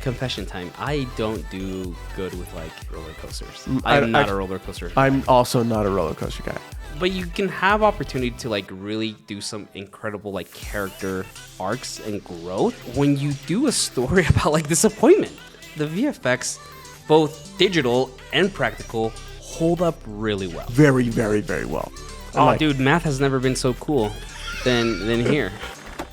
confession time. I don't do good with like roller coasters. I'm not a roller coaster guy. I'm also not a roller coaster guy. But you can have opportunity to like really do some incredible like character arcs and growth when you do a story about like disappointment. The VFX, both digital and practical, hold up really well. Very, very, very well. Dude, math has never been so cool than here.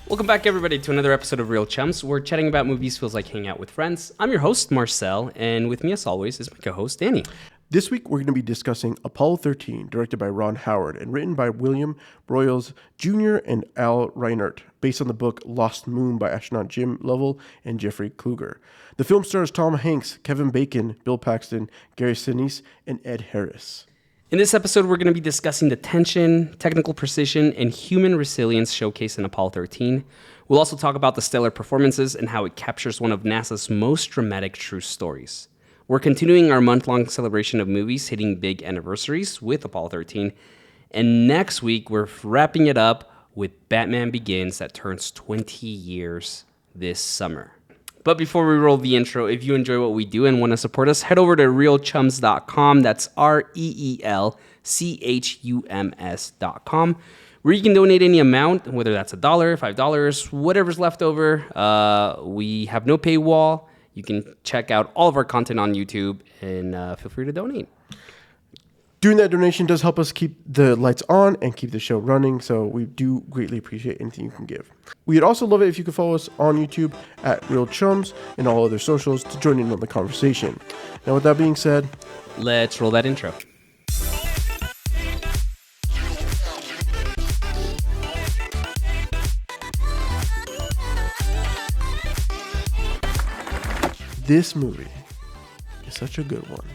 Welcome back, everybody, to another episode of Reel Chums, where chatting about movies feels like hanging out with friends. I'm your host, Marcel, and with me, as always, is my co-host, Danny. This week, we're going to be discussing Apollo 13, directed by Ron Howard and written by William Broyles Jr. and Al Reinert, based on the book Lost Moon by astronaut Jim Lovell and Jeffrey Kluger. The film stars Tom Hanks, Kevin Bacon, Bill Paxton, Gary Sinise, and Ed Harris. In this episode, we're going to be discussing the tension, technical precision, and human resilience showcased in Apollo 13. We'll also talk about the stellar performances and how it captures one of NASA's most dramatic true stories. We're continuing our month-long celebration of movies hitting big anniversaries with Apollo 13. And next week, we're wrapping it up with Batman Begins that turns 20 years this summer. But before we roll the intro, if you enjoy what we do and want to support us, head over to reelchums.com. That's ReelChums.com, where you can donate any amount, whether that's $1, $5, whatever's left over. We have no paywall. You can check out all of our content on YouTube and feel free to donate. Doing that donation does help us keep the lights on and keep the show running, so we do greatly appreciate anything you can give. We'd also love it if you could follow us on YouTube at Reel Chums and all other socials to join in on the conversation. Now, with that being said, let's roll that intro. this movie is such a good one.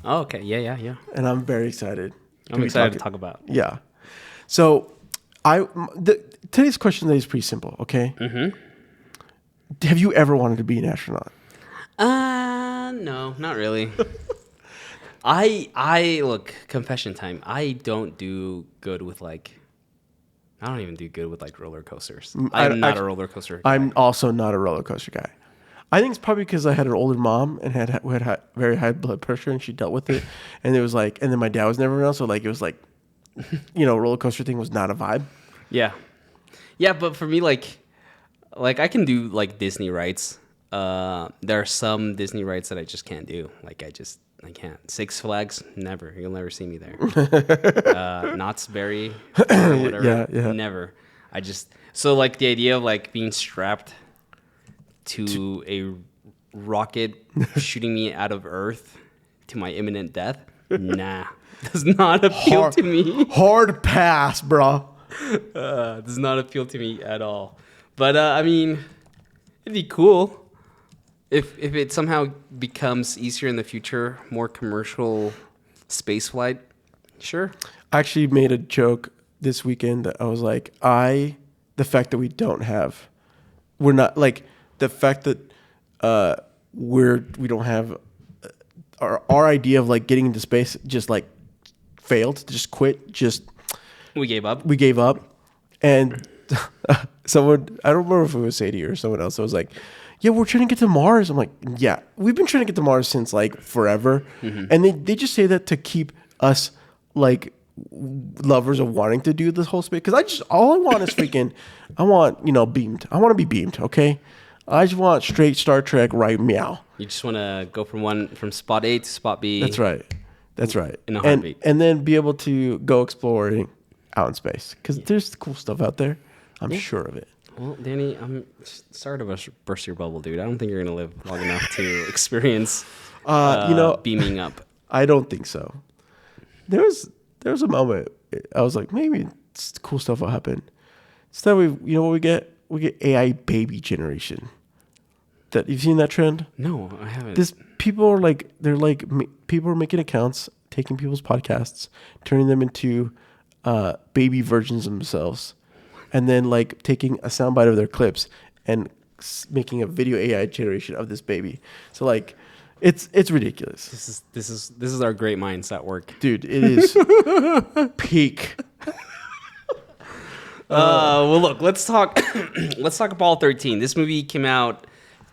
Oh, okay. Yeah. And I'm very excited. I'm excited to talk about. Yeah. So, today's question is pretty simple, okay? Mm-hmm. Have you ever wanted to be an astronaut? No, not really. I look, confession time. I don't do good with like, I don't even do good with like roller coasters. I'm not a roller coaster guy. I'm also not a roller coaster guy. I think it's probably because I had an older mom and who had very high blood pressure, and she dealt with it. And it was like, and then my dad was never around, so like it was like, roller coaster thing was not a vibe. Yeah, but for me, like I can do like Disney rides. There are some Disney rides that I just can't do. Like I can't. Six Flags, never. You'll never see me there. Knott's Berry, whatever. Yeah. Never. So like the idea of like being strapped to a rocket shooting me out of Earth to my imminent death, nah, does not appeal to me. Hard pass, bro. Does not appeal to me at all. But I mean, it'd be cool if it somehow becomes easier in the future, more commercial spaceflight. Sure. I actually made a joke this weekend that I was like, the fact that we're not like. The fact that we don't have our idea of like getting into space just like failed, just quit, we gave up. And someone, I don't remember if it was Sadie or someone else, I was like, yeah, we're trying to get to Mars. I'm like, yeah, we've been trying to get to Mars since like forever. Mm-hmm. And they just say that to keep us like lovers of wanting to do this whole space. Because all I want is freaking, I want, beamed. I want to be beamed, okay? I just want straight Star Trek, right? Meow. You just want to go from spot A to spot B. That's right. In a heartbeat. And then be able to go exploring out in space. Because there's cool stuff out there. I'm sure of it. Well, Danny, I'm sorry to burst your bubble, dude. I don't think you're going to live long enough to experience beaming up. I don't think so. There was a moment I was like, maybe cool stuff will happen. Instead, what we get? We get AI baby generation. That you've seen that trend? No, I haven't. People are making accounts, taking people's podcasts, turning them into baby versions of themselves, and then like taking a soundbite of their clips and making a video AI generation of this baby. So like, it's ridiculous. This is our great minds at work, dude. It is peak. Well, look, let's talk Apollo 13. This movie came out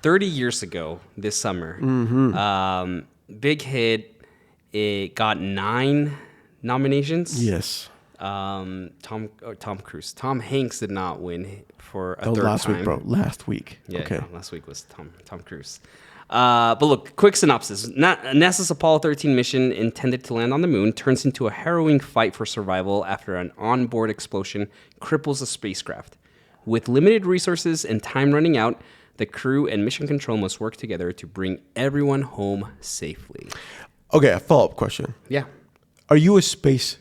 30 years ago this summer. Big hit. It got 9 nominations. Yes. Tom Cruise. Tom Hanks did not win for a third last time. week, bro. Last week. Yeah, Okay. no, last week was Tom Cruise. But look, quick synopsis. NASA's Apollo 13 mission intended to land on the moon turns into a harrowing fight for survival after an onboard explosion cripples a spacecraft. With limited resources and time running out, the crew and mission control must work together to bring everyone home safely. Okay, a follow-up question. Yeah. Are you a space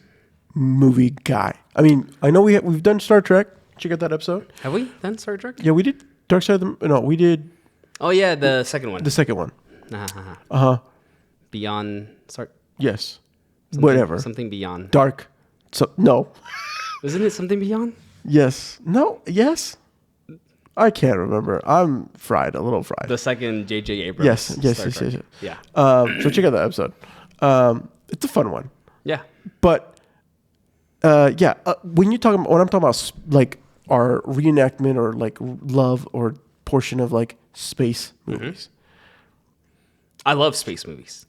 movie guy? I mean, I know we've done Star Trek. Check out that episode. Have we done Star Trek? Yeah, we did Dark Side of the... No, we did... Oh, yeah, the second one. The second one. Uh-huh. Beyond... Sorry. Yes. Whatever. Something beyond. Dark... So, no. Isn't it something beyond? Yes. No. Yes. I can't remember. I'm fried. A little fried. The second J.J. Abrams. Yes. Yeah. So check out that episode. It's a fun one. Yeah. But when I'm talking about like our reenactment or like love or portion of like space movies. I love space movies.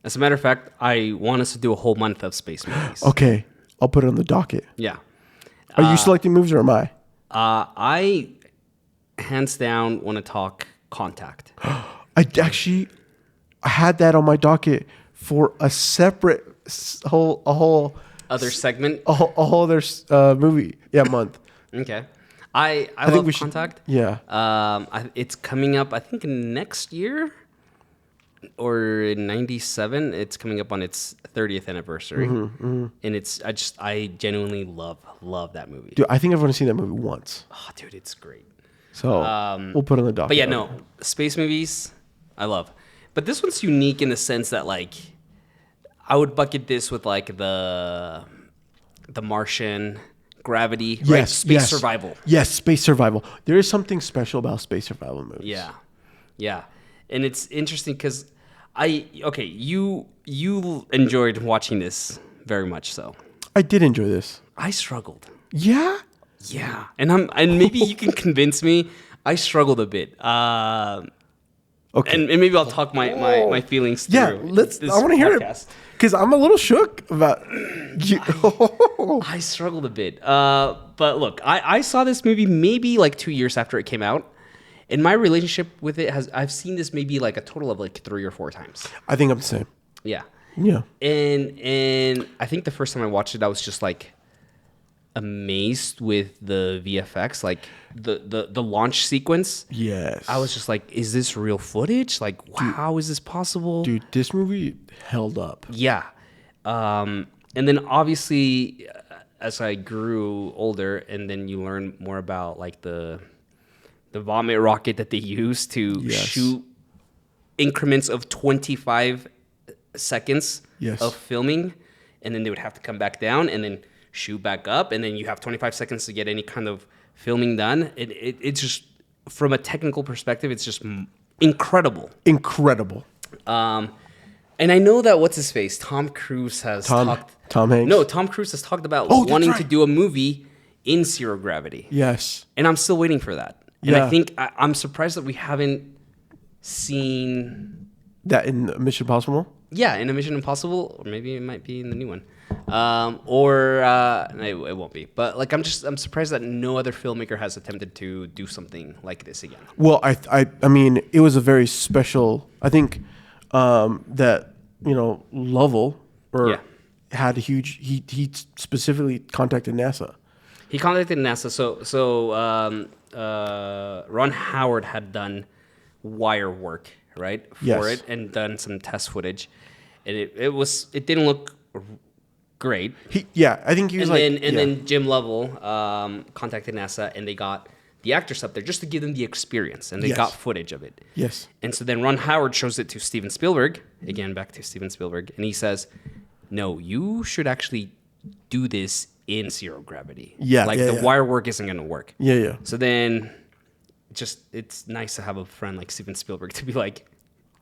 As a matter of fact, I want us to do a whole month of space movies. Okay, I'll put it on the docket. Yeah. Are you selecting movies or am I? I hands down want to talk Contact. I had that on my docket for a separate whole Other segment. a whole other movie. Yeah, month. Okay. I think love we should- Contact. Yeah. It's coming up, I think, next year or in 97. It's coming up on its 30th anniversary. And I genuinely love that movie. Dude, I think I've only seen that movie once. Oh, dude, it's great. So we'll put it on the docket. But yeah, no, space movies, I love. But this one's unique in the sense that, like, I would bucket this with, like, the Martian, Gravity, right? Space survival. Yes, space survival. There is something special about space survival movies. Yeah. And it's interesting because you enjoyed watching this very much so. I did enjoy this. I struggled. Yeah? Yeah. And maybe you can convince me. I struggled a bit. Okay. And maybe I'll talk my feelings through. Yeah, I want to hear it. Because I'm a little shook about you. I struggled a bit. But look, I saw this movie maybe like 2 years after it came out. And my relationship with it I've seen this maybe like a total of like 3 or 4 times. I think I'm the same. Yeah. Yeah. And I think the first time I watched it, I was just like amazed with the VFX, like the launch sequence. Yes. I was just like, is this real footage? Like, how is this possible? Dude, this movie held up. Yeah. And then obviously, as I grew older, and then you learn more about like the vomit rocket that they use to shoot increments of 25 seconds of filming, and then they would have to come back down and then shoot back up, and then you have 25 seconds to get any kind of filming done. It's just, from a technical perspective, it's just incredible. And I know that Tom Cruise has talked. Tom Hanks? No, Tom Cruise has talked about wanting to do a movie in zero gravity. Yes. And I'm still waiting for that. And Yeah. I think I'm surprised that we haven't seen That in Mission Impossible? Yeah, in a Mission Impossible, or maybe it might be in the new one, it won't be. But like, I'm surprised that no other filmmaker has attempted to do something like this again. Well, I mean, it was a very special. I think that Lovell had a huge. He specifically contacted NASA. He contacted NASA. So Ron Howard had done wire work, right, for it, and done some test footage, and it didn't look great. I think he was then Jim Lovell contacted NASA, and they got the actors up there just to give them the experience, and they got footage of it. Yes. And so then Ron Howard shows it to Steven Spielberg, again back to Steven Spielberg, and he says, "No, you should actually do this in zero gravity. The wire work isn't going to work." Yeah. So then it's nice to have a friend like Steven Spielberg to be like,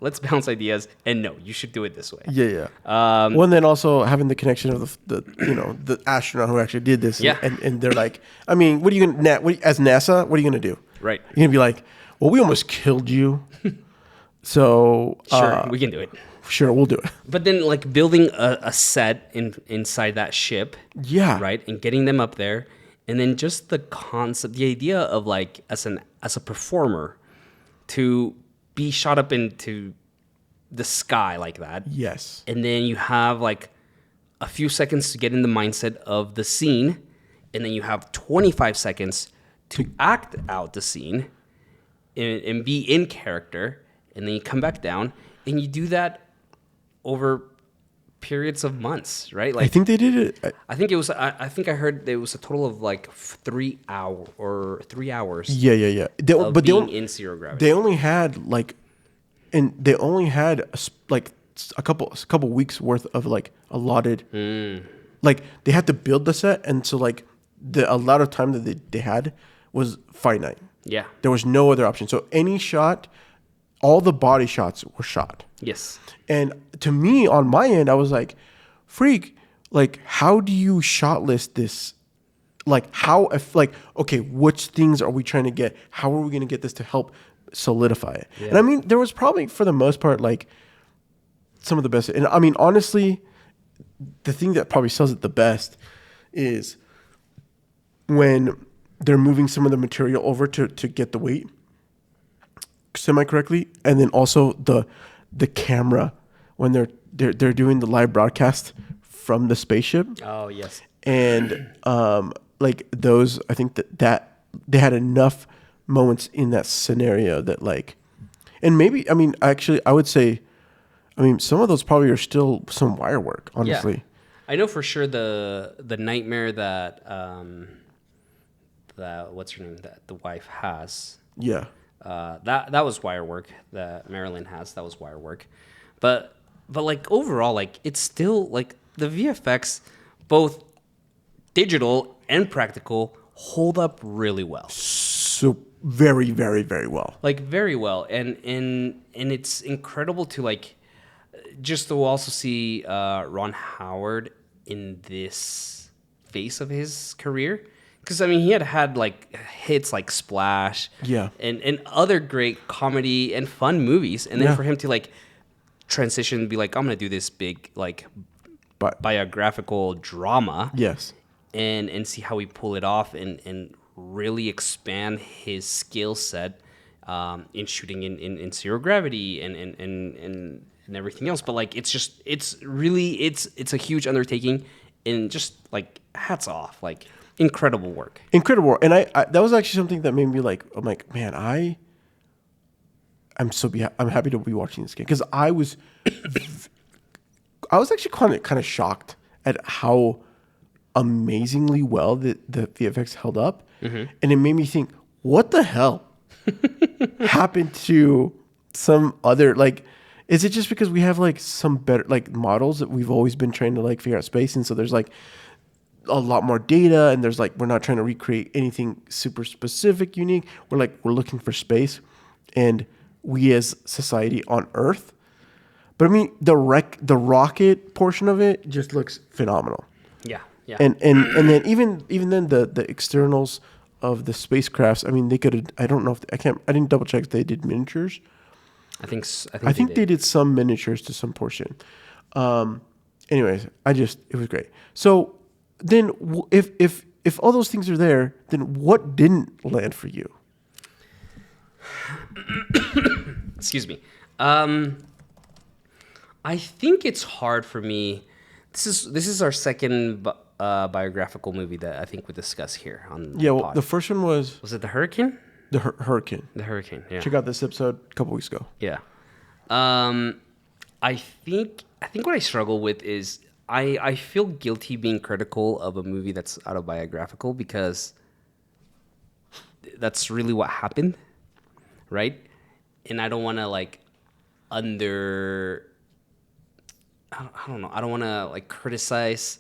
let's bounce ideas, and no, you should do it this way. Yeah. And then also having the connection of the astronaut who actually did this. Yeah. And they're like, I mean, as NASA, what are you gonna do? Right. You're gonna be like, well, we almost killed you. So Sure, we can do it. sure, we'll do it. But then, like, building a set inside that ship, Yeah. right, and getting them up there, and then just the concept, the idea of like as a performer, to be shot up into the sky like that, Yes. and then you have like a few seconds to get in the mindset of the scene, and then you have 25 seconds to act out the scene and be in character, and then you come back down, and you do that over periods of months, right? I think they did it. I think it was. I think I heard it was a total of like 3 hours. Yeah. Of being in zero gravity. They only had like, and they only had like a couple weeks worth of like allotted. Like they had to build the set, and so like the a lot of time that they had was finite. Yeah. There was no other option. So any shot, all the body shots were shot. Yes. And to me, on my end, I was like, freak, like, how do you shot list this? Like, how, if, like, okay, which things are we trying to get? How are we going to get this to help solidify it? Yeah. And I mean, there was probably, for the most part, like, some of the best. And I mean, honestly, the thing that probably sells it the best is when they're moving some of the material over to get the weight semi-correctly, and then also the camera when they're doing the live broadcast from the spaceship. Oh yes. And like those, I think that they had enough moments in that scenario that like, and maybe, I mean, actually I would say, I mean, some of those probably are still some wire work, honestly. Yeah. I know for sure the nightmare that what's her name, that the wife has. Yeah. That was wire work that Marilyn has. That was wire work, but like overall, like it's still like the VFX, both digital and practical, hold up really well. So very, very, very well. Like very well, and it's incredible to like just to also see Ron Howard in this phase of his career. Because, I mean, he had like hits like Splash, Yeah, and other great comedy and fun movies. And then for him to like transition and be like, I'm going to do this big like biographical drama. Yes. And see how we pull it off and really expand his skill set in shooting in zero gravity and everything else. But like, it's really a huge undertaking, and just like hats off, like incredible work. And I that was actually something that made me like, I'm like, man, I'm happy to be watching this game, because I was actually kind of shocked at how amazingly well the VFX held up. And it made me think, what the hell happened to some other, like, is it just because we have like some better like models that we've always been trying to like figure out space, and so there's like a lot more data, and there's like, we're not trying to recreate anything super specific, unique. We're looking for space, and we as society on Earth. But I mean, the rocket portion of it just looks phenomenal. Yeah. And then even then the externals of the spacecrafts. I mean, they could. I don't know if I didn't double check if they did miniatures. I think they did some miniatures to some portion. Anyways, it was great. So then, if all those things are there, then what didn't land for you? Excuse me. I think it's hard for me. This is our second biographical movie that I think we discuss here on. Yeah, well, the first one was it The Hurricane? The Hurricane. The Hurricane. Yeah. Check out this episode a couple weeks ago. Yeah. I think what I struggle with is I feel guilty being critical of a movie that's autobiographical, because that's really what happened, right? And I don't want to like I don't know. I don't want to like criticize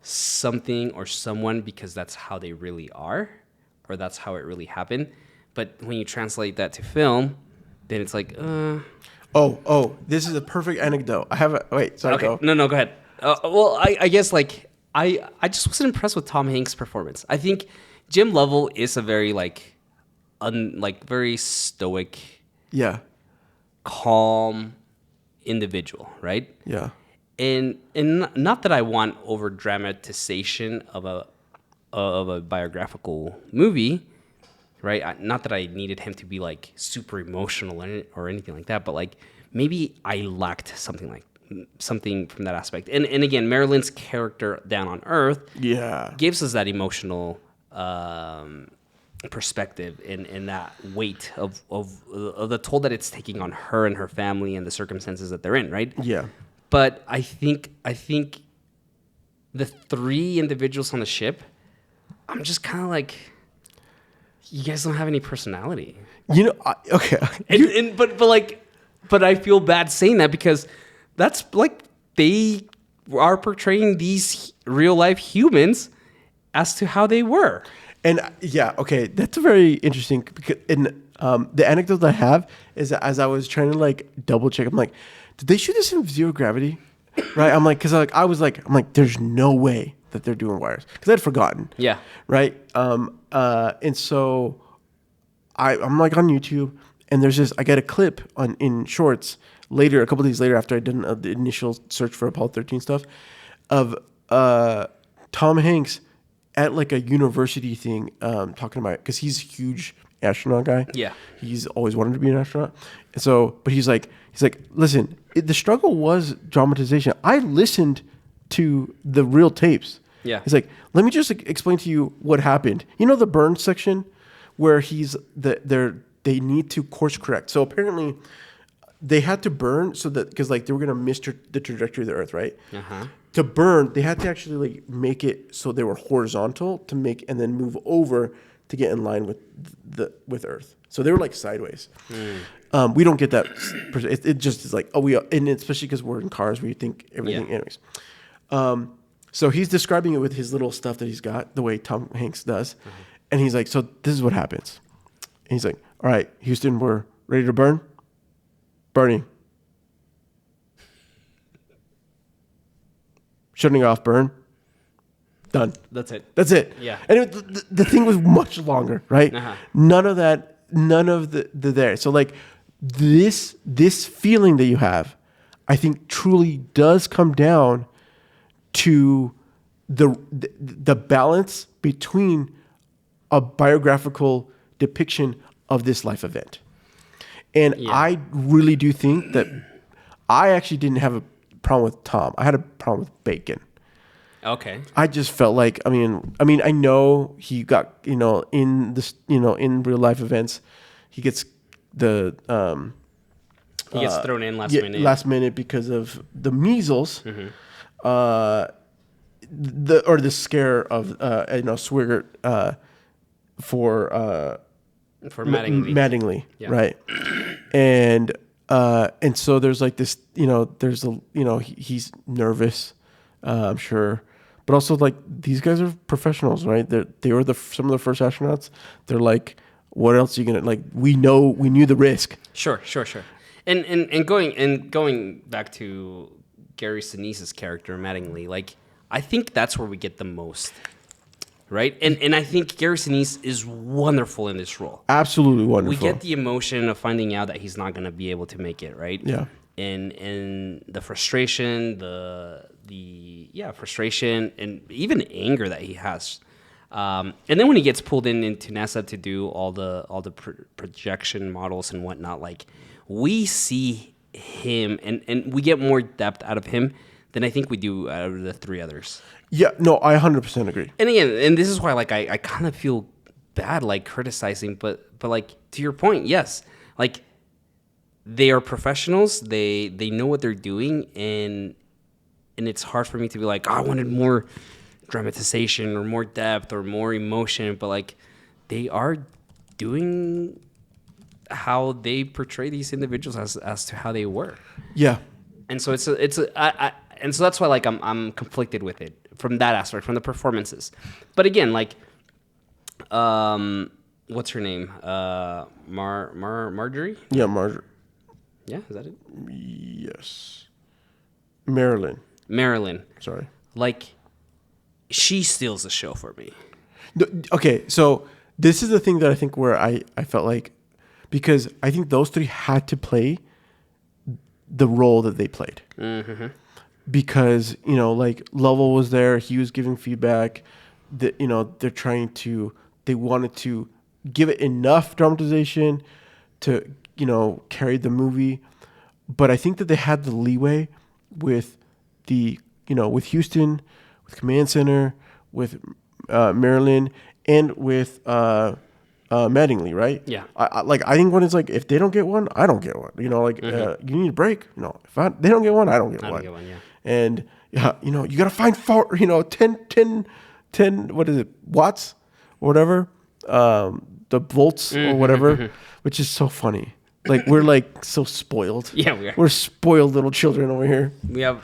something or someone because that's how they really are, or that's how it really happened. But when you translate that to film, then it's like, Oh, this is a perfect anecdote. I have wait, sorry. Okay, go. no, go ahead. Well, I guess like I just wasn't impressed with Tom Hanks' performance. I think Jim Lovell is a very like like very stoic, Yeah. calm individual, right? Yeah. And not that I want over dramatization of a biographical movie, right? Not that I needed him to be like super emotional or anything like that, but like maybe I lacked something from that aspect. And again, Marilyn's character down on Earth Yeah. gives us that emotional perspective and that weight of the toll that it's taking on her and her family and the circumstances that they're in, right? Yeah. But I think the three individuals on the ship, I'm just kind of like, you guys don't have any personality. You know, okay. But I feel bad saying that because that's like they are portraying these real life humans as to how they were. And yeah, okay, that's very interesting because the anecdote I have is that as I was trying to like double check, I'm like, did they shoot this in zero gravity? Right? I'm like, because I'm like, there's no way that they're doing wires because I'd forgotten. Yeah. Right. And so I'm like on YouTube, and there's this. I get a clip in Shorts later, a couple of days later, after I did the initial search for Apollo 13 stuff, of Tom Hanks at like a university thing, talking about it because he's a huge astronaut guy. Yeah. He's always wanted to be an astronaut. And so, but he's like, listen, the struggle was dramatization. I listened to the real tapes. Yeah. He's like, let me just explain to you what happened. You know the burn section where they need to course correct. So apparently they had to burn so that, because like they were going to miss the trajectory of the Earth, right? Uh-huh. To burn, they had to actually like make it so they were horizontal to make, and then move over to get in line with Earth. So they were like sideways. We don't get that. It just is like, and especially because we're in cars where you think everything. Yeah. Anyways, so he's describing it with his little stuff that he's got, the way Tom Hanks does, and he's like, so this is what happens. And he's like, all right, Houston, we're ready to burn. Burning. Shutting off, burn. Done. That's it. That's it. Yeah. And the thing was much longer, right? Uh-huh. None of the there. So like this feeling that you have, I think truly does come down to the balance between a biographical depiction of this life event. And yeah. I really do think that I actually didn't have a problem with Tom. I had a problem with Bacon. Okay. I just felt like, I mean, I know he got, in this, in real life events, he gets the, he gets thrown in last minute because of the measles, the scare of, Swigert, for Mattingly, yeah. Right. And so there's like this, he's nervous, I'm sure, but also like these guys are professionals, right? They were some of the first astronauts. They're like, what else are you gonna like? We knew the risk. Sure. And going back to Gary Sinise's character, Mattingly, like I think that's where we get the most. Right? And I think Gary Sinise is wonderful in this role. Absolutely wonderful. We get the emotion of finding out that he's not going to be able to make it, right? Yeah. And the frustration, frustration and even anger that he has. And then when he gets pulled into NASA to do all the projection models and whatnot, like we see him and we get more depth out of him than I think we do out of the three others. Yeah, no, I 100% agree. And again, this is why like I kind of feel bad like criticizing, but like to your point, yes, like they are professionals. They know what they're doing, and it's hard for me to be like, I wanted more dramatization or more depth or more emotion, but like they are doing how they portray these individuals as to how they were. Yeah. And so and so that's why like I'm conflicted with it from that aspect, from the performances. But again, like what's her name? Marjorie? Yeah, Marjorie. Yeah, is that it? Yes. Marilyn. Sorry. Like she steals the show for me. Okay, so this is the thing that I think where I felt like, because I think those three had to play the role that they played. Mm-hmm. Because, like Lovell was there, he was giving feedback that, they wanted to give it enough dramatization to, carry the movie. But I think that they had the leeway with with Houston, with Command Center, with Maryland, and with Mattingly, right? Yeah. I think when it's like, if they don't get one, I don't get one. You need a break. If they don't get one, I don't get one. I don't get one, yeah. And you got to find 10, what is it, watts or whatever, the volts or whatever, which is so funny. Like, we're like so spoiled. Yeah, we are. We're spoiled little children over here. We have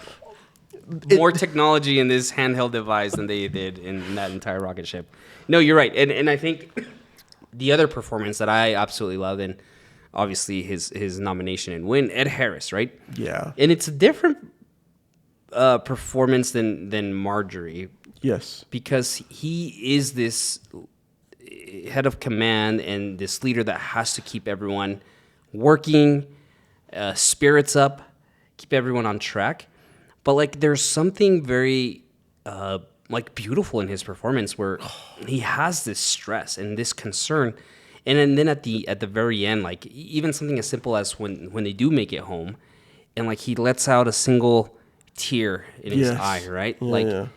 more technology in this handheld device than they did in that entire rocket ship. No, you're right. And I think the other performance that I absolutely love, and obviously his nomination and win, Ed Harris, right? Yeah. And it's a different performance than Marjorie. Yes. Because he is this head of command and this leader that has to keep everyone working, spirits up, keep everyone on track. But like, there's something very beautiful in his performance where he has this stress and this concern, and then at the very end, like even something as simple as when they do make it home, and like he lets out a single tear in his eye, right? Yeah.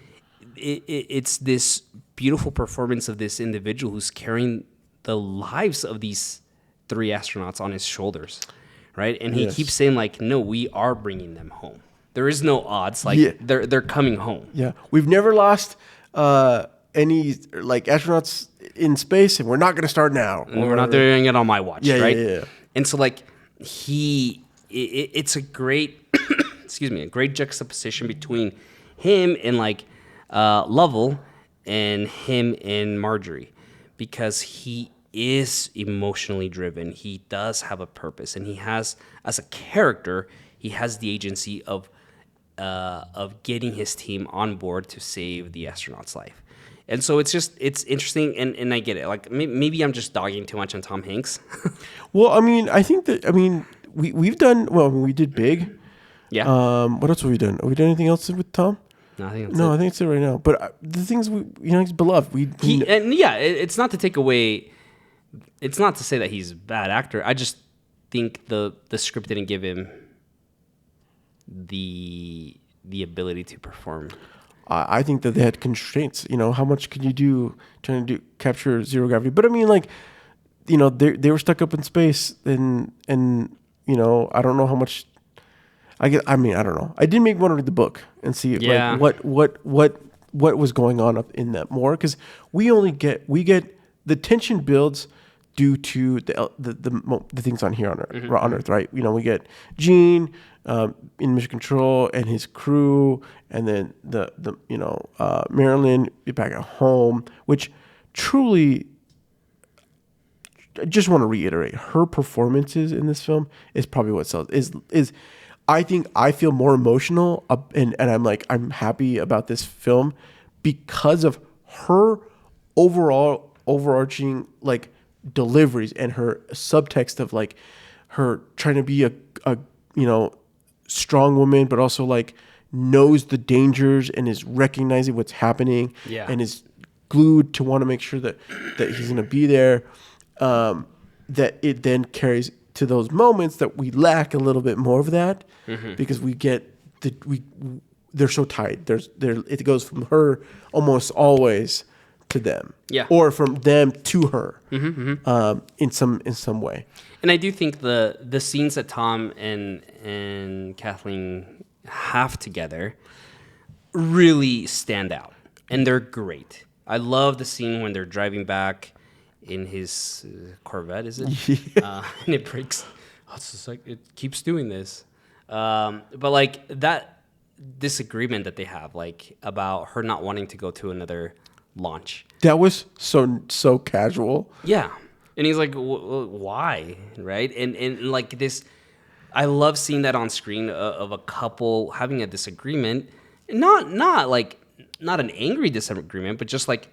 It's this beautiful performance of this individual who's carrying the lives of these 3 astronauts on his shoulders, right? And he keeps saying like, no, we are bringing them home. There is no odds. Like they're coming home. Yeah. We've never lost any like astronauts in space, and we're not going to start now. And we're not doing it on my watch, right? Yeah. And so like it's a great, excuse me, a great juxtaposition between him and like Lovell and him and Marjorie, because he is emotionally driven. He does have a purpose, and he has, as a character, he has the agency of getting his team on board to save the astronaut's life. And so it's interesting, and I get it. Like, maybe I'm just dogging too much on Tom Hanks. Well, I think that, we've done, we did Big. Yeah. What else have we done? Have we done anything else with Tom? No, I think I think it's it right now. But the things he's beloved. It's not to take away. It's not to say that he's a bad actor. I just think the script didn't give him the ability to perform. I think that they had constraints. How much can you do trying to capture zero gravity? But they were stuck up in space, and I don't know how much. I don't know. I did make one read the book and see like what was going on up in that more, because we get the tension builds due to the things on here on Earth, on Earth, right? We get Gene in mission control and his crew, and then the Marilyn back at home, which truly, I just want to reiterate, her performances in this film is probably what sells. Is I think I feel more emotional and I'm happy about this film because of her overarching like deliveries and her subtext of like her trying to be a strong woman, but also like knows the dangers and is recognizing what's happening and is glued to want to make sure that he's going to be there. That it then carries to those moments that we lack a little bit more of that, because we get they're so tight. It goes from her almost always to them, or from them to her, in some way. And I do think the scenes that Tom and Kathleen have together really stand out, and they're great. I love the scene when they're driving back in his Corvette, is it? Yeah. And it breaks. It's just like, it keeps doing this. But like that disagreement that they have, like about her not wanting to go to another launch. That was so casual. Yeah. And he's like, why? Right? And like this, I love seeing that on screen of a couple having a disagreement. Not an angry disagreement, but just like,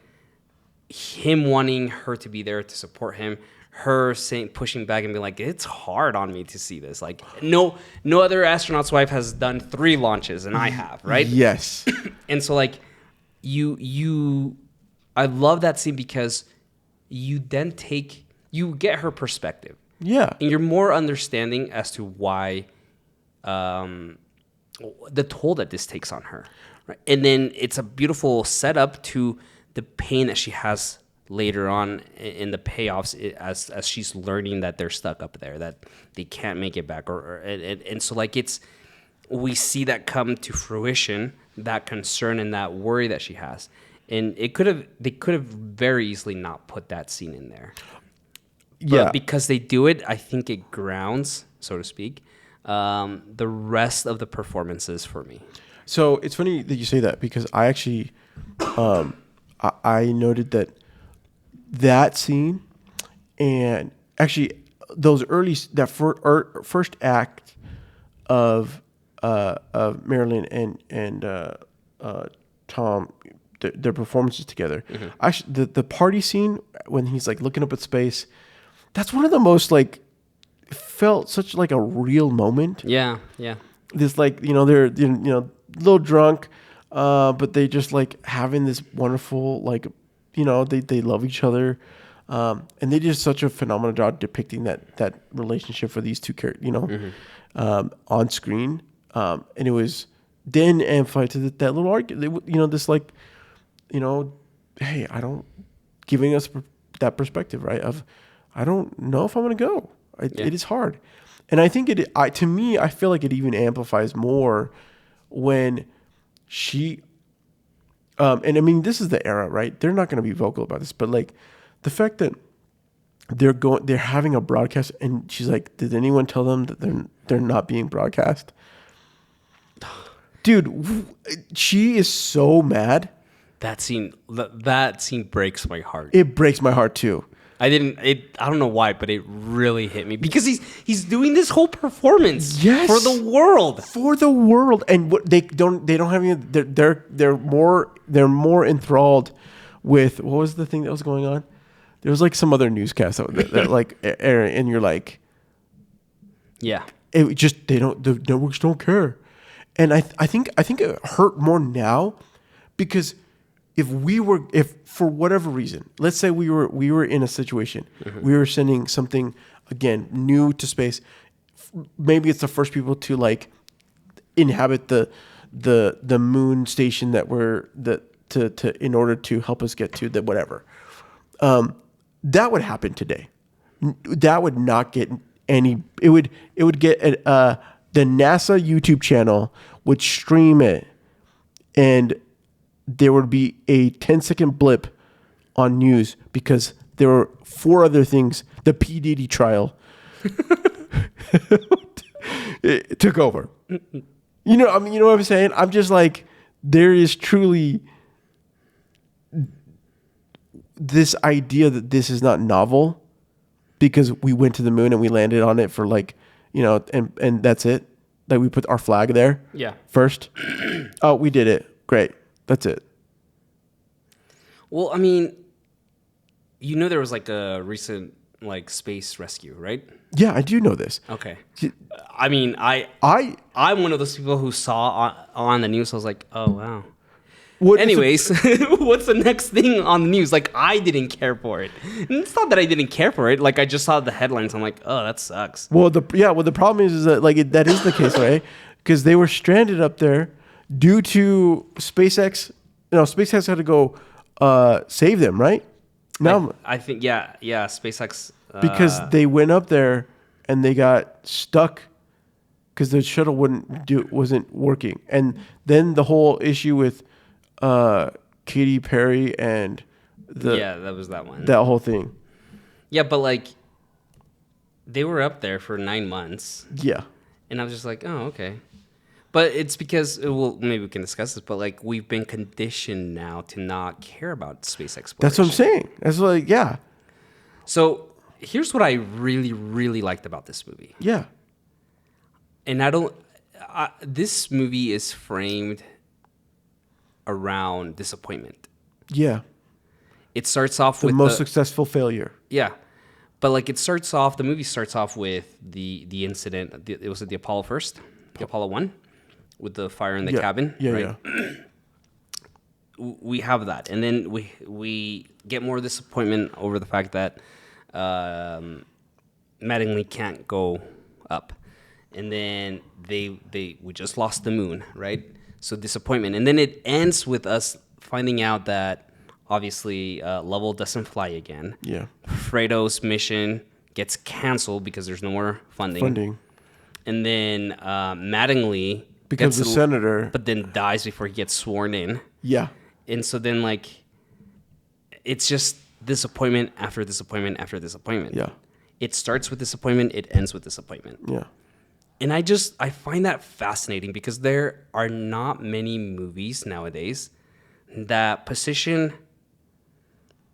him wanting her to be there to support him, her saying, pushing back and being like, it's hard on me to see this. Like, no other astronaut's wife has done 3 launches, and I have, right? Yes. And so, like, I love that scene because you get her perspective. Yeah. And you're more understanding as to why the toll that this takes on her. Right? And then it's a beautiful setup to the pain that she has later on in the payoffs as she's learning that they're stuck up there, that they can't make it back. And so, like, we see that come to fruition, that concern and that worry that she has. And they could have very easily not put that scene in there. But because they do it, I think it grounds, so to speak, the rest of the performances for me. So it's funny that you say that, because I actually, I noted that scene, and actually that first act of Marilyn and Tom, their performances together. Mm-hmm. Actually, the party scene when he's like looking up at space, that's one of the most, like, felt such like a real moment. Yeah, yeah. This, like, they're a little drunk, but they just like having this wonderful, like, they love each other, and they did such a phenomenal job depicting that relationship for these two characters, mm-hmm. On screen, and it was then amplified to that little argument. This, like, hey, giving us that perspective, right? Of, I don't know if I'm going to go. It is hard. And I think to me, I feel like it even amplifies more when she, and I mean, this is the era, right? They're not going to be vocal about this, but, like, the fact that they're having a broadcast, and she's like, did anyone tell them that they're not being broadcast? Dude, she is so mad. That scene breaks my heart. It breaks my heart too. I don't know why, but it really hit me because he's doing this whole performance for the world. And what they don't have any, they're more enthralled with, what was the thing that was going on? There was, like, some other newscast that like, and you're like, yeah, it just, the networks don't care. And I think it hurt more now, because if for whatever reason, let's say we were in a situation, mm-hmm. we were sending something, again, new to space. Maybe it's the first people to, like, inhabit the moon station to in order to help us get to the whatever. That would happen today. That would not get any. It would get the NASA YouTube channel would stream it, and there would be a 10-second blip on news because there were 4 other things. The P. Diddy trial it took over. You know what I'm saying? I'm just like, there is truly this idea that this is not novel because we went to the moon and we landed on it for, like, and that's it. Like, we put our flag there. Yeah. First. Oh, we did it. Great. That's it. Well, I mean, there was, like, a recent, like, space rescue, right? Yeah, I do know this. Okay. I mean, I'm one of those people who saw on the news. I was like, oh wow. Anyways, what's the next thing on the news? Like, I didn't care for it. And it's not that I didn't care for it. Like, I just saw the headlines. I'm like, oh, that sucks. Well, the problem is that, like, that is the case, right? Because they were stranded up there due to SpaceX. SpaceX had to go save them, right? Now, I think, yeah, SpaceX. Because they went up there and they got stuck because the shuttle wasn't working, and then the whole issue with Katy Perry and that was that one. That whole thing. Yeah, but, like, they were up there for 9 months. Yeah. And I was just like, oh, okay. But it's because, well, maybe we can discuss this, but, like, we've been conditioned now to not care about space exploration. That's what I'm saying. That's like, yeah. So here's what I really, really liked about this movie. Yeah. And this movie is framed around disappointment. Yeah. it starts off The with most successful failure. yeah, but like the movie starts off with the incident. It was at the Apollo first, the Apollo 1, with the fire in the cabin. Yeah, right? yeah. We have that, and then we get more disappointment over the fact that Mattingly can't go up, and then we just lost the moon, right? So disappointment, and then it ends with us finding out that obviously Lovell doesn't fly again. Yeah. Fredo's mission gets canceled because there's no more funding. And then Mattingly Becomes a senator. but then dies before he gets sworn in. Yeah. And so then, like, it's just disappointment after disappointment after disappointment. Yeah. It starts with disappointment. It ends with disappointment. Yeah. And I find that fascinating because there are not many movies nowadays that position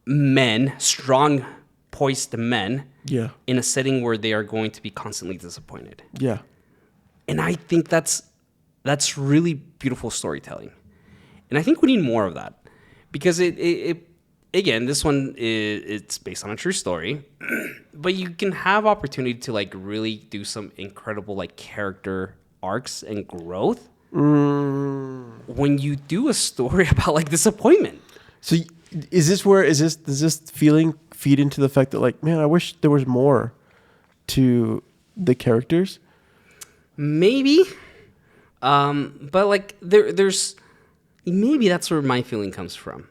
men, strong, poised men, Yeah. in a setting where they are going to be constantly disappointed. Yeah. And I think that's really beautiful storytelling. And I think we need more of that because it again, this one it's based on a true story, but you can have opportunity to like really do some incredible like character arcs and growth when you do a story about like disappointment. So does this feeling feed into the fact that like, man, I wish there was more to the characters? Maybe, but like there's maybe that's where my feeling comes from,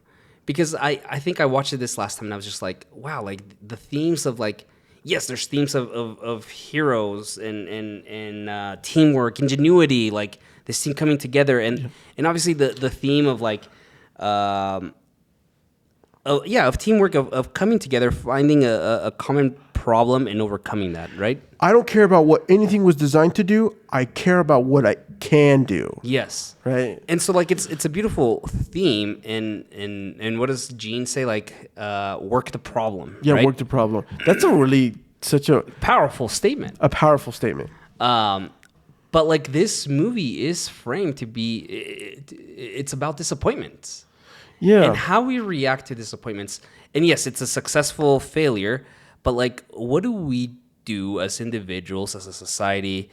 because I think I watched it this last time and I was just like, wow, like the themes of like, yes, there's themes of heroes and teamwork, ingenuity, like this team coming together, and obviously the theme of like of teamwork, of coming together, finding a common problem and overcoming that, right? I don't care about what anything was designed to do. I care about what I can do. Yes. Right. And so like it's a beautiful theme, and what does Gene say? Like work the problem. Yeah, right? work the problem. That's such a Powerful statement. a powerful statement. But like this movie is framed to be it's about disappointments. Yeah. And how we react to disappointments. And yes, it's a successful failure, but like what do we do as individuals, as a society,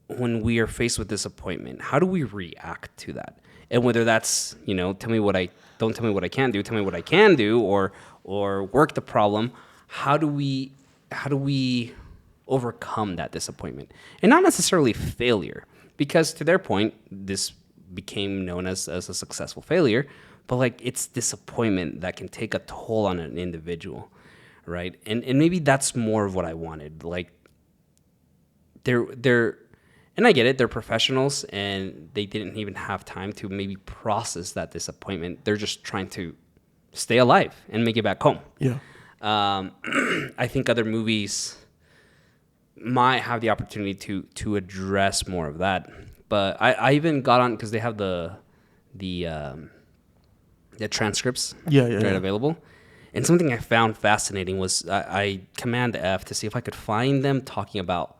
when we are faced with disappointment? How do we react to that? And whether that's, don't tell me what I can't do, tell me what I can do, or work the problem. How do we overcome that disappointment? And not necessarily failure, because to their point, this became known as a successful failure, but like it's disappointment that can take a toll on an individual, right? And maybe that's more of what I wanted. Like they're and I get it, they're professionals and they didn't even have time to maybe process that disappointment. They're just trying to stay alive and make it back home. Yeah. I think other movies might have the opportunity to address more of that. But I even got on because they have the transcripts available. And something I found fascinating was I command F to see if I could find them talking about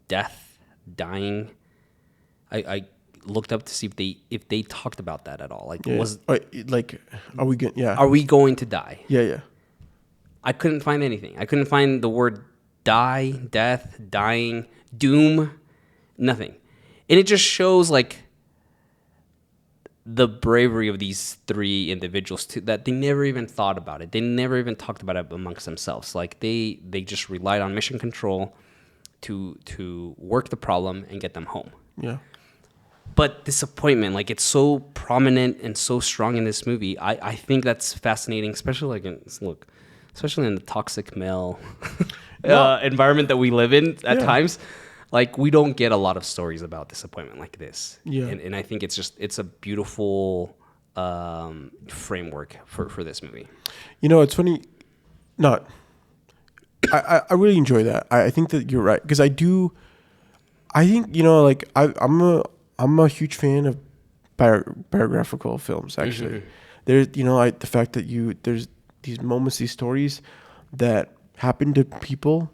death, dying. I looked up to see if they talked about that at all. Like are we good? Yeah. Are we going to die? Yeah, yeah. I couldn't find anything. I couldn't find the word die, death, dying, doom, nothing. And it just shows like the bravery of these three individuals that they never even thought about it. They never even talked about it amongst themselves. Like they just relied on mission control to work the problem and get them home. Yeah. But disappointment, like it's so prominent and so strong in this movie. I think that's fascinating, especially especially in the toxic male environment that we live in at times. Like we don't get a lot of stories about disappointment like this. Yeah. And I think it's a beautiful framework for this movie. It's funny. I really enjoy that. I think that you're right. Because I think, I'm a huge fan of biographical films, actually. Mm-hmm. There's, the fact that there's these moments, these stories that happen to people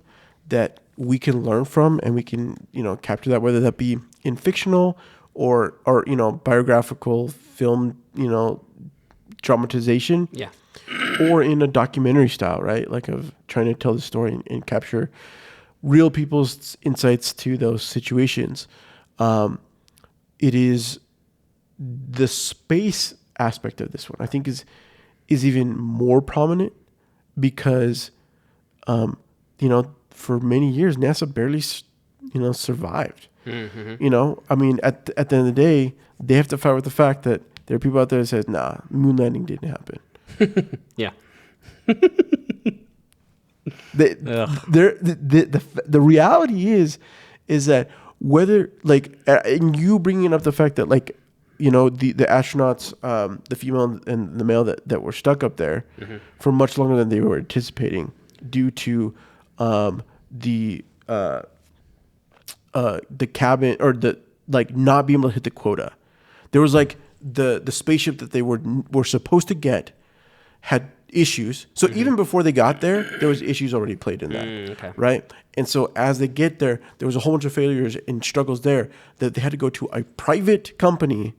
that we can learn from, and we can, capture that, whether that be in fictional or biographical film, dramatization, Yeah. or in a documentary style, right? Like of trying to tell the story and capture real people's insights to those situations. It is the space aspect of this one, I think, is even more prominent because, for many years, NASA barely, survived. I mean, at the end of the day, they have to fight with the fact that there are people out there that says, nah, moon landing didn't happen. Yeah. The reality is that whether and you bringing up the fact that the astronauts, the female and the male that were stuck up there for much longer than they were anticipating due to the cabin or the not being able to hit the quota. There was the spaceship that they were supposed to get had issues. So even before they got there was issues already played in that. Okay. Right? And so as they get there was a whole bunch of failures and struggles there that they had to go to a private company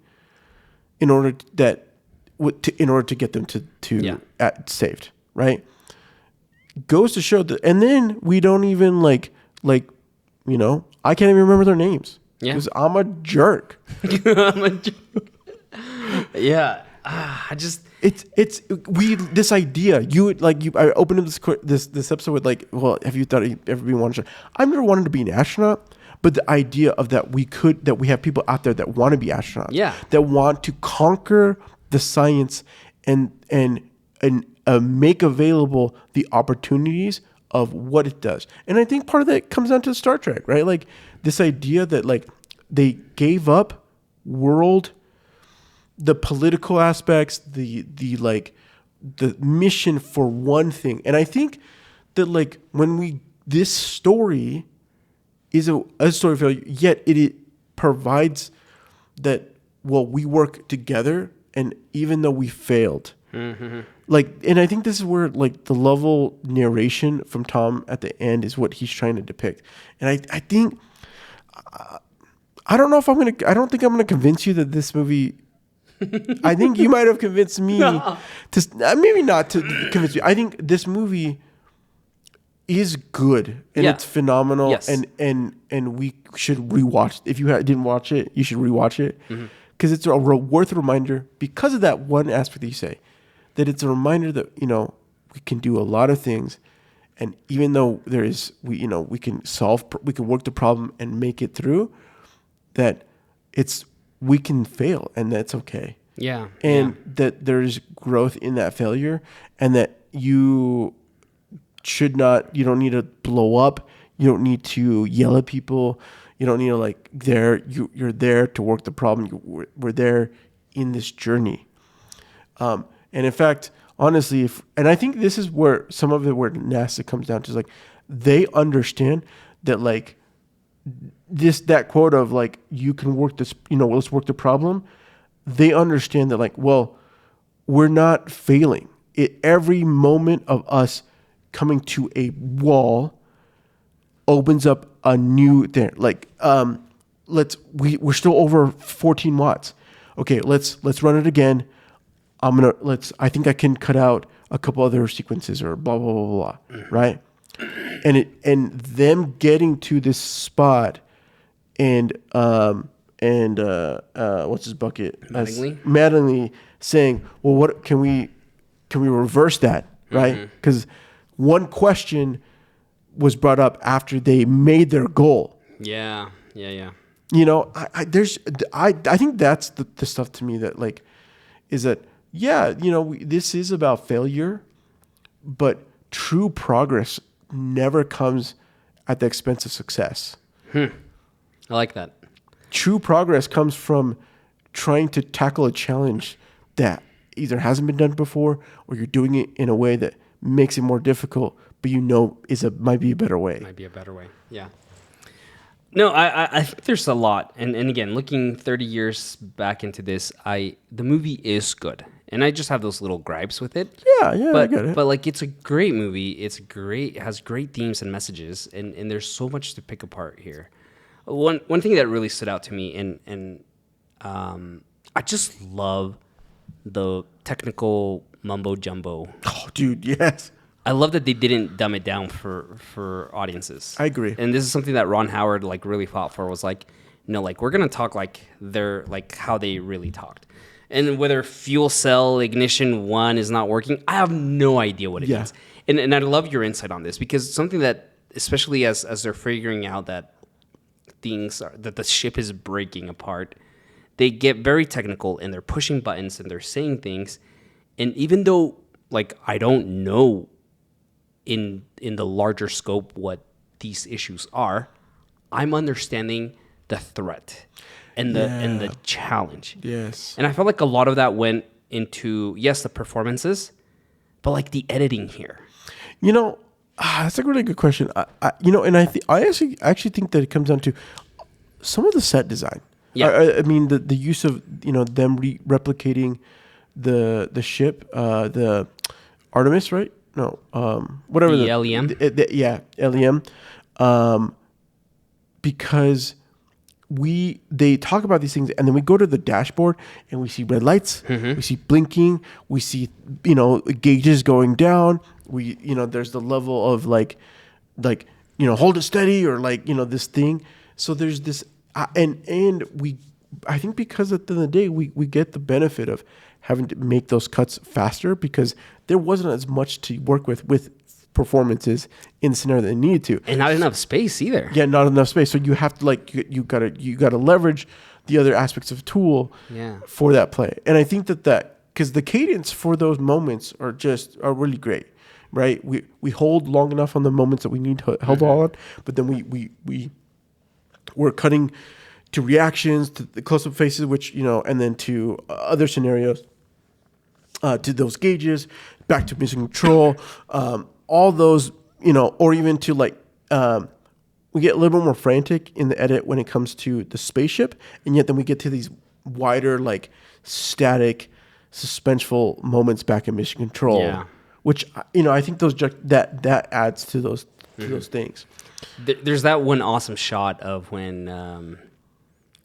in order to get them to saved, right? Goes to show that, and then we don't even I can't even remember their names because I'm a jerk. Yeah. It's this idea I opened up this episode with have you thought you ever been wanted to? I've never wanted to be an astronaut, but the idea of that we have people out there that want to be astronauts, that want to conquer the science and make available the opportunities of what it does. And I think part of that comes down to Star Trek, right? Like this idea that they gave up the political aspects, the mission for one thing. And I think that this story is a story of failure, yet it provides that, we work together, and even though we failed, and I think this is where the level narration from Tom at the end is what he's trying to depict. And I think, I don't think I'm gonna convince you that this movie. I think you might have convinced me maybe not to convince you. I think this movie is good and it's phenomenal. Yes. And we should rewatch. If you didn't watch it, you should rewatch it because it's worth a reminder because of that one aspect that you say, that it's a reminder that, we can do a lot of things. And even though we can work the problem and make it through, that we can fail and that's okay. Yeah. And that there's growth in that failure and that you don't need to blow up. You don't need to yell at people. You don't need to you're there to work the problem. We're there in this journey. And in fact, honestly, and I think this is where some of it where NASA comes down to is they understand that that quote of you can work this, let's work the problem. They understand that we're not failing. Every moment of us coming to a wall opens up a new thing. We're still over 14 watts. Okay, let's run it again. I think I can cut out a couple other sequences or blah blah blah blah. Right? And them getting to this spot and what's his bucket? Mattingly saying, well, what can we reverse that, right? Because one question was brought up after they made their goal. Yeah. I think that's the stuff to me that is that this is about failure, but true progress never comes at the expense of success. I like that. True progress comes from trying to tackle a challenge that either hasn't been done before or you're doing it in a way that makes it more difficult, but might be a better way. Yeah. No, I think there's a lot. And again, looking 30 years back into this, the movie is good. And I just have those little gripes with it. Yeah, but, I get it. But it it's a great movie. It has great themes and messages, and there's so much to pick apart here. One thing that really stood out to me, and I just love the technical mumbo jumbo. Oh, dude, yes. I love that they didn't dumb it down for audiences. I agree. And this is something that Ron Howard like really fought for, was like, no, like we're gonna talk like they're like how they really talked. And whether fuel cell ignition 1 is not working, I have no idea what it means. And I love your insight on this, because something that, especially as they're figuring out that that the ship is breaking apart, they get very technical and they're pushing buttons and they're saying things. And even though like I don't know in the larger scope what these issues are, I'm understanding the threat and the challenge. Yes. And I felt like a lot of that went into, yes, the performances, but like the editing here. You know, that's a really good question. And I actually think that it comes down to some of the set design. Yeah. I mean, the use of, them replicating the ship, the Artemis, right? No, whatever. The LEM? LEM. Because they talk about these things, and then we go to the dashboard and we see red lights, we see blinking, we see gauges going down. We there's the level of like hold it steady, or this thing. So there's this, and I think because at the end of the day we get the benefit of having to make those cuts faster, because there wasn't as much to work with performances in the scenario that they needed to, and not enough space either. Yeah, not enough space. So you have to you gotta leverage the other aspects of tool for that play. And I think that because the cadence for those moments are really great, right? We hold long enough on the moments that we need to hold on, but then we're cutting to reactions, to the close-up faces, which and then to other scenarios, to those gauges, back to mission control. All those, or even to we get a little bit more frantic in the edit when it comes to the spaceship, and yet then we get to these wider, static, suspenseful moments back in mission control, which I think that adds to those things. There's that one awesome shot of when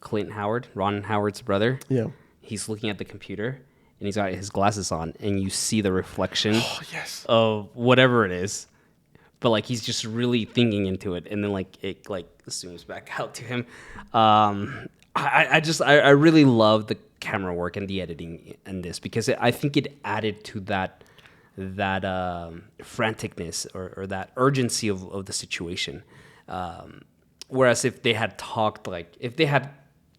Ron Howard's brother, he's looking at the computer. And he's got his glasses on, and you see the reflection of whatever it is. But he's just really thinking into it, and then it zooms back out to him. I really love the camera work and the editing in this, because I think it added to that franticness or that urgency of the situation. Whereas if they had talked, if they had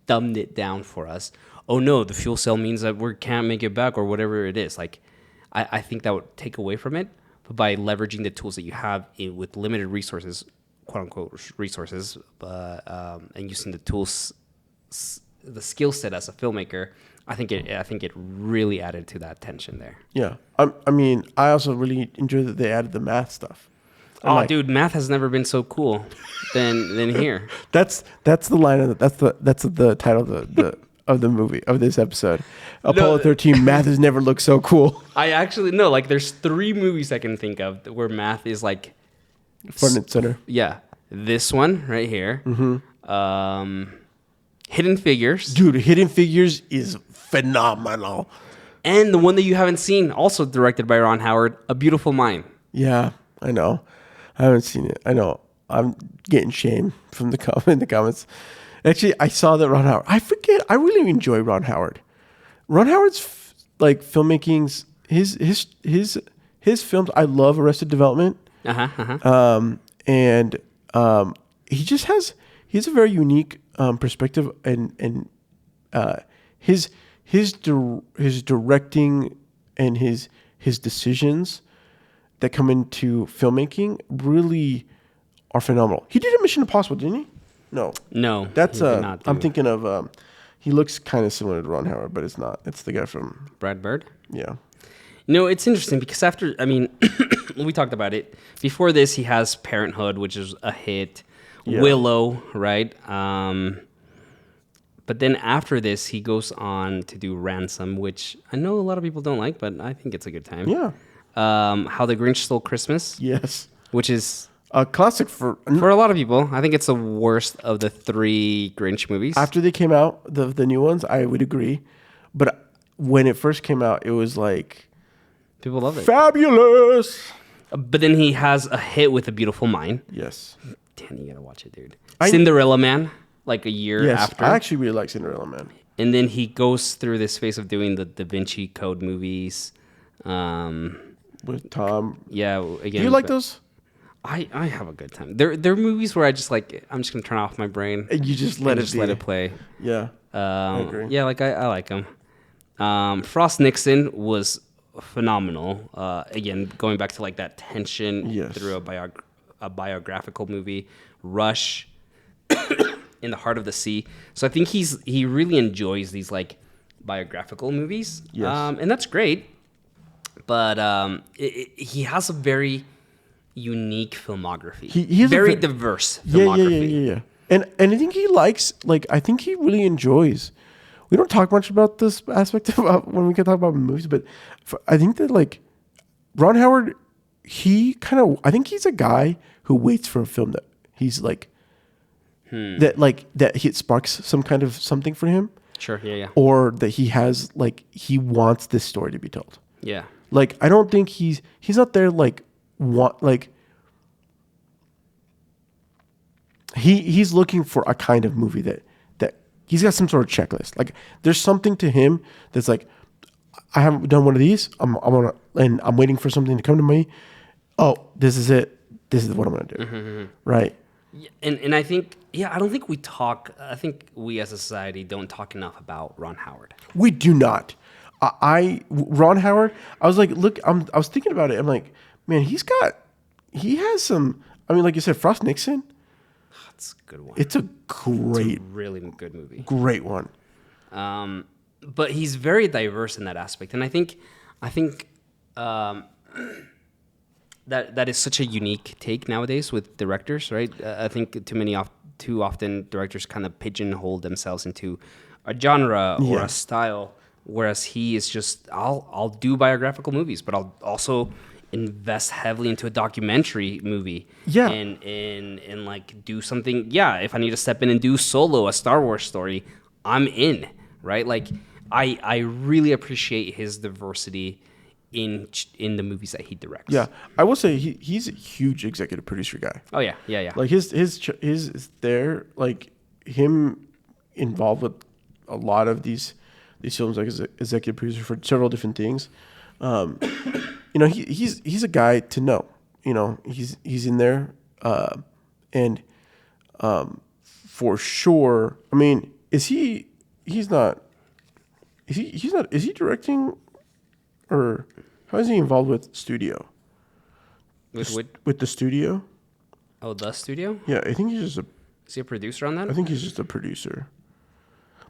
dumbed it down for us, oh no, the fuel cell means that we can't make it back, or whatever it is. I think that would take away from it. But by leveraging the tools that you have with limited resources, quote unquote resources, and using the tools, the skill set as a filmmaker, I think it really added to that tension there. Yeah, I mean, I also really enjoy that they added the math stuff. Dude, math has never been so cool than here. That's the line of that's the title of the movie, of this episode. Apollo 13, math has never looked so cool. I actually know, there's 3 movies I can think of where math is front and center. Yeah. This one right here. Hidden Figures. Dude, Hidden Figures is phenomenal. And the one that you haven't seen, also directed by Ron Howard, A Beautiful Mind. Yeah, I know. I haven't seen it. I know. I'm getting shamed from the comments. Actually, I saw that Ron Howard. I forget. I really enjoy Ron Howard. Ron Howard's filmmaking's his films. I love Arrested Development. And he just has a very unique perspective, and his directing and his decisions that come into filmmaking really are phenomenal. He did a Mission Impossible, didn't he? No. That's I'm thinking of. He looks kind of similar to Ron Howard, but it's not. It's the guy from Brad Bird. Yeah. No, it's interesting because we talked about it before this. He has Parenthood, which is a hit. Yeah. Willow, right? But then after this, he goes on to do Ransom, which I know a lot of people don't like, but I think it's a good time. Yeah. How the Grinch Stole Christmas. Yes. Which is a classic for a lot of people. I think it's the worst of the 3 Grinch movies. After they came out, the new ones, I would agree. But when it first came out, it was like People love it. fabulous. But then he has a hit with A Beautiful Mind. Yes. Damn, you gotta watch it, dude. I- Cinderella Man, like a year Yes, after. I actually really like Cinderella Man. And then he goes through this phase of doing the Da Vinci Code movies. With Tom. Yeah, again. Do you like those? I have a good time. They're movies where I'm just gonna turn off my brain. And you just and let it just be. let it play. Yeah. I agree. Yeah, like I like them. Frost Nixon was phenomenal. Again, going back to like that tension Yes. through a biographical movie. Rush, In the Heart of the Sea. So I think he really enjoys these like biographical movies. Yes. And that's great. But he has a very unique filmography. He has a very ve- diverse Yeah, filmography. yeah. And I think he likes, like, I think he really enjoys. We don't talk much about this aspect of when we can talk about movies, but I think that, like, Ron Howard, I think he's a guy who waits for a film that he's like, that he sparks some kind of something for him, Sure, yeah. or that he has, like, he wants this story to be told. Yeah. Like, I don't think he's not there, like, he's looking for a kind of movie that he's got some sort of checklist. Like, there's something to him that's like, I haven't done one of these. I'm waiting for something to come to me. Oh, this is it. This is what I'm gonna do. Right. Yeah, and I think, I don't think I think we as a society don't talk enough about Ron Howard. We do not. Ron Howard. I was like, look. I was thinking about it. I'm like, man, he has some. I mean, like you said, Frost Nixon. That's a good one. It's a great, really good movie. great one. But he's very diverse in that aspect, and I think that is such a unique take nowadays with directors, right? I think too often directors kind of pigeonhole themselves into a genre or a style, whereas he is just I'll do biographical movies, but I'll also invest heavily into a documentary movie. Yeah. And like do something. Yeah, if I need to step in and do Solo, a Star Wars story, I'm in, right? Like I really appreciate his diversity in the movies that he directs. Yeah, I will say he's a huge executive producer guy. Oh yeah. Like his is there, like him involved with a lot of these films, like as an executive producer for several different things. He's a guy to know. He's in there, and for sure. I mean, is he? He's not. Is he? He's not. Is he directing, or how is he involved with studio? With the studio? Oh, the studio? Yeah, I think he's just a. Is he a producer on that? I think he's just a producer.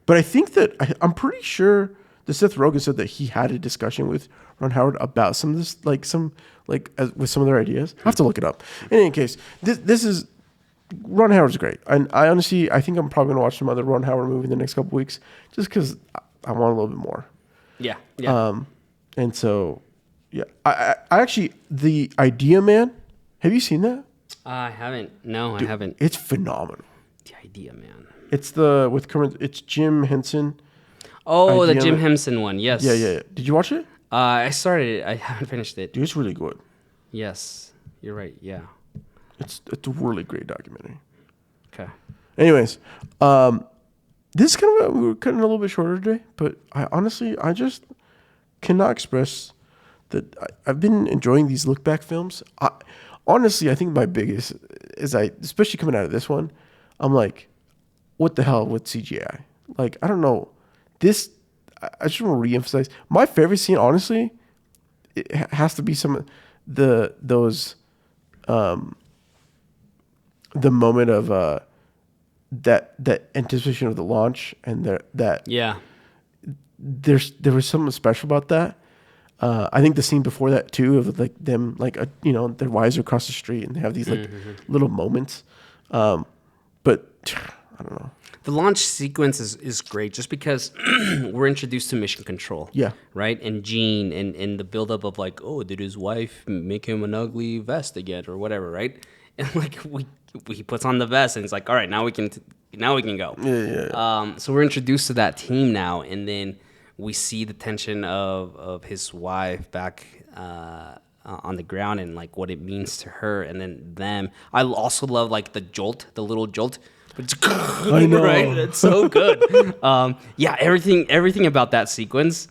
But I think that I'm pretty sure that Seth Rogen said that he had a discussion with Ron Howard about some of this, with some of their ideas. I have to look it up. In any case, this is Ron Howard's great, and I think I'm probably gonna watch some other Ron Howard movie in the next couple weeks, just because I want a little bit more. Yeah. And so, yeah, I actually, The Idea Man. Have you seen that? I haven't. No, I haven't. It's phenomenal. The Idea Man. It's it's Jim Henson. Oh, Idea the Jim Man. Henson one. Yes. Yeah. Did you watch it? I started it. I haven't finished it. Dude, it's really good. Yes, you're right. Yeah. It's a really great documentary. Okay. Anyways, this is we were cutting a little bit shorter today, but I just cannot express that I've been enjoying these look back films. Honestly, I think my biggest is especially coming out of this one, I'm like, what the hell with CGI? Like, I don't know. This, I just want to reemphasize. My favorite scene, honestly, it has to be some of the moment of that anticipation of the launch, and Yeah. there was something special about that. I think the scene before that too, of like them, like their wives are across the street and they have these like little moments. But I don't know. The launch sequence is great just because we're introduced to Mission Control. Yeah. Right? And Gene and the buildup of like, oh, did his wife make him an ugly vest again or whatever, right? And like he puts on the vest and it's like, all right, now we can go. Yeah. So we're introduced to that team now, and then we see the tension of his wife back on the ground and like what it means to her, and then them. I also love like the little jolt. I know. Right? It's so good. Yeah, everything about that sequence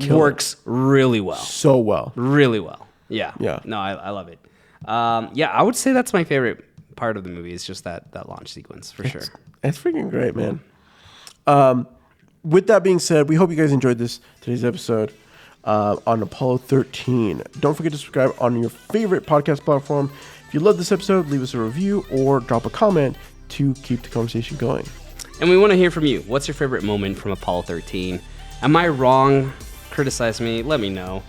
works really well. So well. Really well. Yeah. Yeah. No, I love it. Yeah, I would say that's my favorite part of the movie. Is just that launch sequence for sure. It's freaking great, man. With that being said, we hope you guys enjoyed today's episode on Apollo 13. Don't forget to subscribe on your favorite podcast platform. If you love this episode, leave us a review or drop a comment to keep the conversation going. And we want to hear from you. What's your favorite moment from Apollo 13? Am I wrong? Criticize me. Let me know.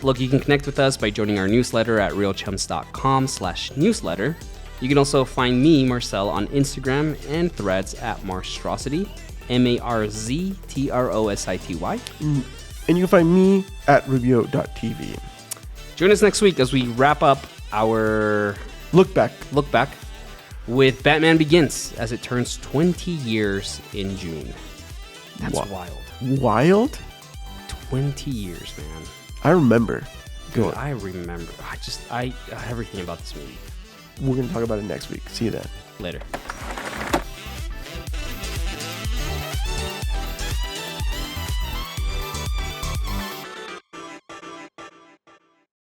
Look, you can connect with us by joining our newsletter at realchums.com/newsletter. You can also find me, Marcel, on Instagram and Threads at Marstrosity, MARZTROSITY. And you can find me at Rubio.tv. Join us next week as we wrap up our Look back with Batman Begins as it turns 20 years in June. That's wild. Wild? 20 years, man. I remember. Dude, I remember. Everything about this movie. We're going to talk about it next week. See you then. Later.